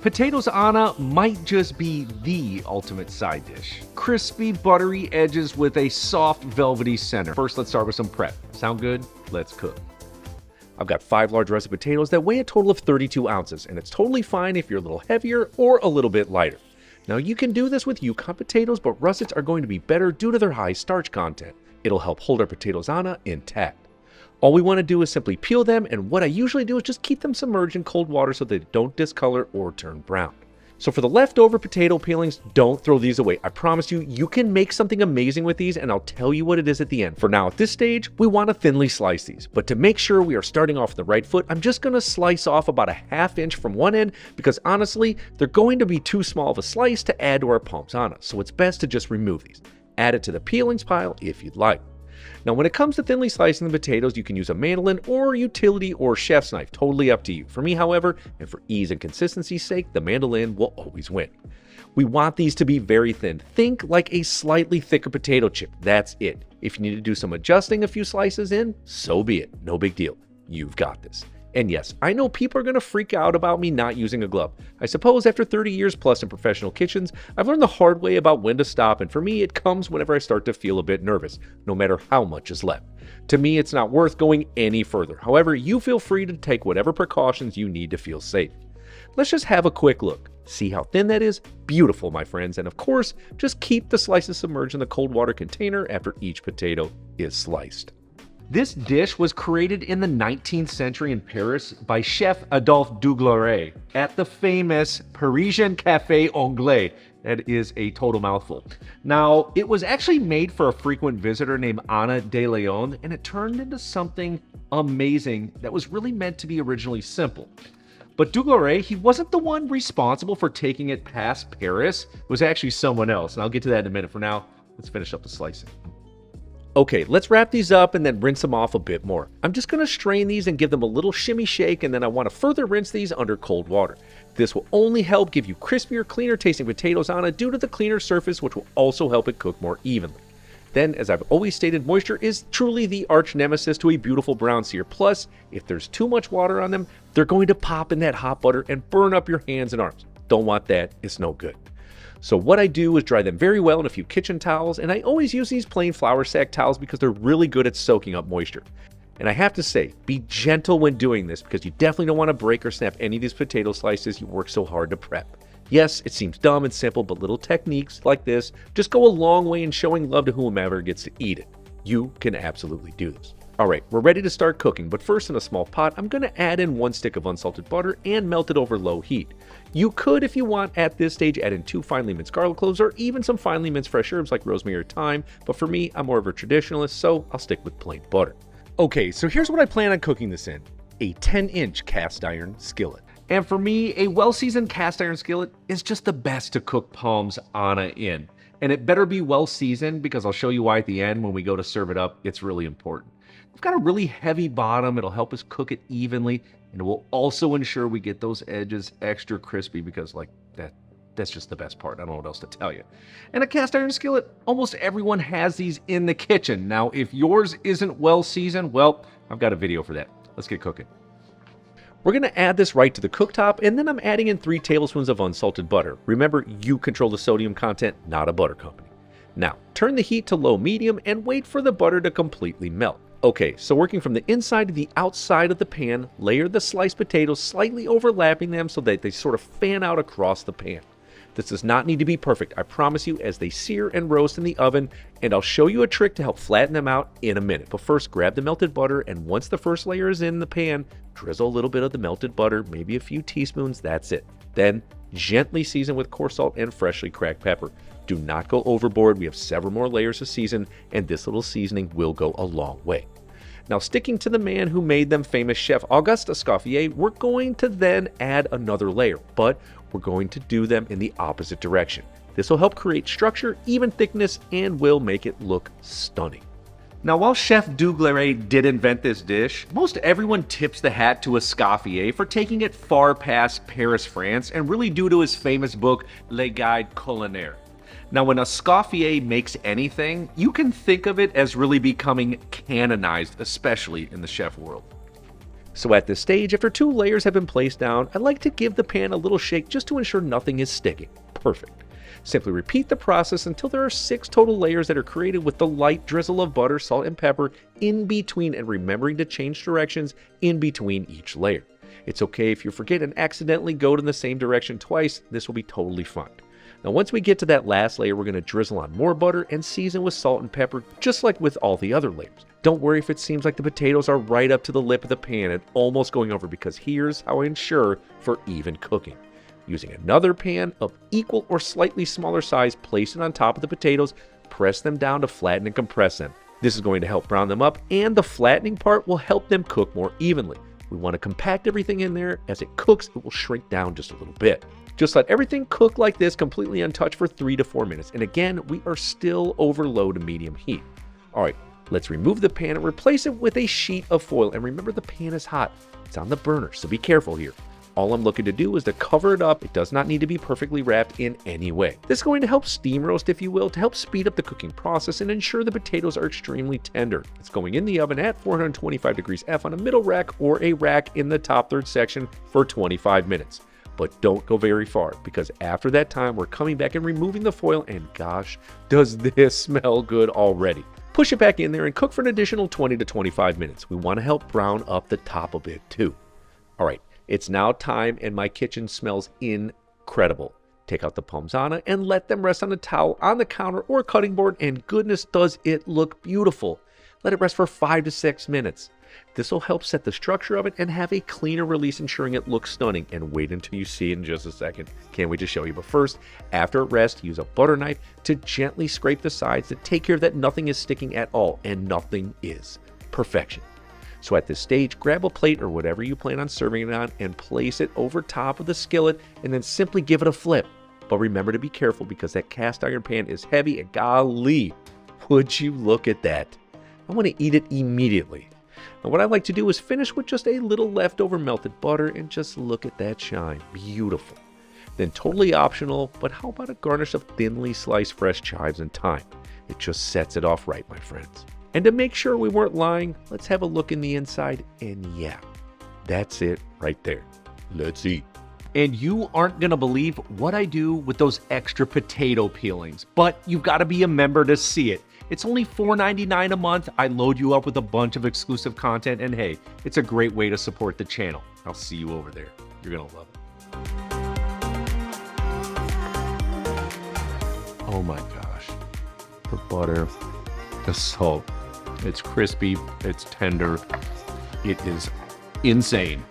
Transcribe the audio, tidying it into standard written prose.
Potatoes Anna might just be the ultimate side dish. Crispy, buttery edges with a soft, velvety center. First, let's start with some prep. Sound good? Let's cook. I've got 5 large russet potatoes that weigh a total of 32 ounces, and it's totally fine if you're a little heavier or a little bit lighter. Now, you can do this with Yukon potatoes, but russets are going to be better due to their high starch content. It'll help hold our Potatoes Anna intact. All we want to do is simply peel them, and what I usually do is just keep them submerged in cold water so they don't discolor or turn brown. So for the leftover potato peelings, don't throw these away. I promise you, you can make something amazing with these, and I'll tell you what it is at the end. For now, at this stage, we want to thinly slice these. But to make sure we are starting off the right foot, I'm just going to slice off about a ½ inch from one end, because honestly, they're going to be too small of a slice to add to our Pommes Anna, so it's best to just remove these. Add it to the peelings pile if you'd like. Now, when it comes to thinly slicing the potatoes, you can use a mandolin or utility or chef's knife, totally up to you. For me, however, and for ease and consistency's sake, the mandolin will always win. We want these to be very thin. Think like a slightly thicker potato chip. That's it. If you need to do some adjusting a few slices in, so be it. No big deal. You've got this. And yes, I know people are going to freak out about me not using a glove. I suppose after 30 years plus in professional kitchens, I've learned the hard way about when to stop, and for me, it comes whenever I start to feel a bit nervous, no matter how much is left. To me, it's not worth going any further. However, you feel free to take whatever precautions you need to feel safe. Let's just have a quick look. See how thin that is? Beautiful, my friends. And of course, just keep the slices submerged in the cold water container after each potato is sliced. This dish was created in the 19th century in Paris by Chef Adolphe Dugleret at the famous Parisian Café Anglais. That is a total mouthful. Now, it was actually made for a frequent visitor named Anna de Leon, and it turned into something amazing that was really meant to be originally simple. But Dugleret, he wasn't the one responsible for taking it past Paris. It was actually someone else, and I'll get to that in a minute. For now, let's finish up the slicing. Okay, let's wrap these up and then rinse them off a bit more. I'm just going to strain these and give them a little shimmy shake, and then I want to further rinse these under cold water. This will only help give you crispier, cleaner tasting Potatoes Anna due to the cleaner surface, which will also help it cook more evenly. Then, as I've always stated, moisture is truly the arch nemesis to a beautiful brown sear. Plus, if there's too much water on them, they're going to pop in that hot butter and burn up your hands and arms. Don't want that, it's no good. So what I do is dry them very well in a few kitchen towels, and I always use these plain flour sack towels because they're really good at soaking up moisture. And I have to say, be gentle when doing this because you definitely don't want to break or snap any of these potato slices you work so hard to prep. Yes, it seems dumb and simple, but little techniques like this just go a long way in showing love to whomever gets to eat it. You can absolutely do this. Alright, we're ready to start cooking, but first in a small pot, I'm going to add in 1 stick of unsalted butter and melt it over low heat. You could, if you want, at this stage add in 2 finely minced garlic cloves or even some finely minced fresh herbs like rosemary or thyme, but for me, I'm more of a traditionalist, so I'll stick with plain butter. Okay, so here's what I plan on cooking this in. A 10-inch cast iron skillet. And for me, a well-seasoned cast iron skillet is just the best to cook Pommes Anna in. And it better be well-seasoned because I'll show you why at the end when we go to serve it up, it's really important. We've got a really heavy bottom. It'll help us cook it evenly, and it will also ensure we get those edges extra crispy because that's just the best part. I don't know what else to tell you. And a cast iron skillet, almost everyone has these in the kitchen. Now, if yours isn't well seasoned, well, I've got a video for that. Let's get cooking. We're going to add this right to the cooktop, and then I'm adding in 3 tablespoons of unsalted butter. Remember, you control the sodium content, not a butter company. Now, turn the heat to low-medium and wait for the butter to completely melt. Okay, so working from the inside to the outside of the pan, layer the sliced potatoes slightly overlapping them so that they sort of fan out across the pan. This does not need to be perfect, I promise you, as they sear and roast in the oven, and I'll show you a trick to help flatten them out in a minute. But first, grab the melted butter, and once the first layer is in the pan, drizzle a little bit of the melted butter, maybe a few teaspoons, that's it. Then, gently season with coarse salt and freshly cracked pepper. Do not go overboard, we have several more layers to season, and this little seasoning will go a long way. Now, sticking to the man who made them famous, Chef Auguste Escoffier, we're going to then add another layer, but we're going to do them in the opposite direction. This will help create structure, even thickness, and will make it look stunning. Now, while Chef Dugleret did invent this dish, most everyone tips the hat to Escoffier for taking it far past Paris, France, and really due to his famous book, Le Guide Culinaire. Now, when Escoffier makes anything, you can think of it as really becoming canonized, especially in the chef world. So at this stage, after 2 layers have been placed down, I like to give the pan a little shake just to ensure nothing is sticking. Perfect. Simply repeat the process until there are 6 total layers that are created with the light drizzle of butter, salt, and pepper in between, and remembering to change directions in between each layer. It's okay if you forget and accidentally go in the same direction twice, this will be totally fine. Now once we get to that last layer, we're going to drizzle on more butter and season with salt and pepper, just like with all the other layers. Don't worry if it seems like the potatoes are right up to the lip of the pan and almost going over, because here's how I ensure for even cooking. Using another pan of equal or slightly smaller size, place it on top of the potatoes, press them down to flatten and compress them. This is going to help brown them up, and the flattening part will help them cook more evenly. We want to compact everything in there. As it cooks, it will shrink down just a little bit. Just let everything cook like this, completely untouched, for 3 to 4 minutes. And again, we are still over low to medium heat. All right, let's remove the pan and replace it with a sheet of foil. And remember, the pan is hot. It's on the burner, so be careful here. All I'm looking to do is to cover it up. It does not need to be perfectly wrapped in any way. This is going to help steam roast, if you will, to help speed up the cooking process and ensure the potatoes are extremely tender. It's going in the oven at 425 degrees F on a middle rack or a rack in the top third section for 25 minutes. But don't go very far, because after that time, we're coming back and removing the foil, and gosh, does this smell good already. Push it back in there and cook for an additional 20 to 25 minutes. We want to help brown up the top a bit too. All right. It's now time, and my kitchen smells incredible. Take out the Pommes Anna and let them rest on a towel on the counter or cutting board, and goodness does it look beautiful. Let it rest for 5 to 6 minutes. This will help set the structure of it and have a cleaner release, ensuring it looks stunning. And wait until you see it in just a second. Can't wait to show you. But first, after it rests, use a butter knife to gently scrape the sides to take care that nothing is sticking at all, and nothing is. Perfection. So at this stage, grab a plate or whatever you plan on serving it on and place it over top of the skillet, and then simply give it a flip. But remember to be careful, because that cast iron pan is heavy, and golly, would you look at that. I want to eat it immediately. And what I like to do is finish with just a little leftover melted butter, and just look at that shine. Beautiful. Then totally optional, but how about a garnish of thinly sliced fresh chives and thyme? It just sets it off right, my friends. And to make sure we weren't lying, let's have a look in the inside, and yeah, that's it right there. Let's eat. And you aren't going to believe what I do with those extra potato peelings, but you've got to be a member to see it. It's only $4.99 a month. I load you up with a bunch of exclusive content, and hey, it's a great way to support the channel. I'll see you over there. You're going to love it. Oh my gosh. The butter, the salt. It's crispy, it's tender, it is insane.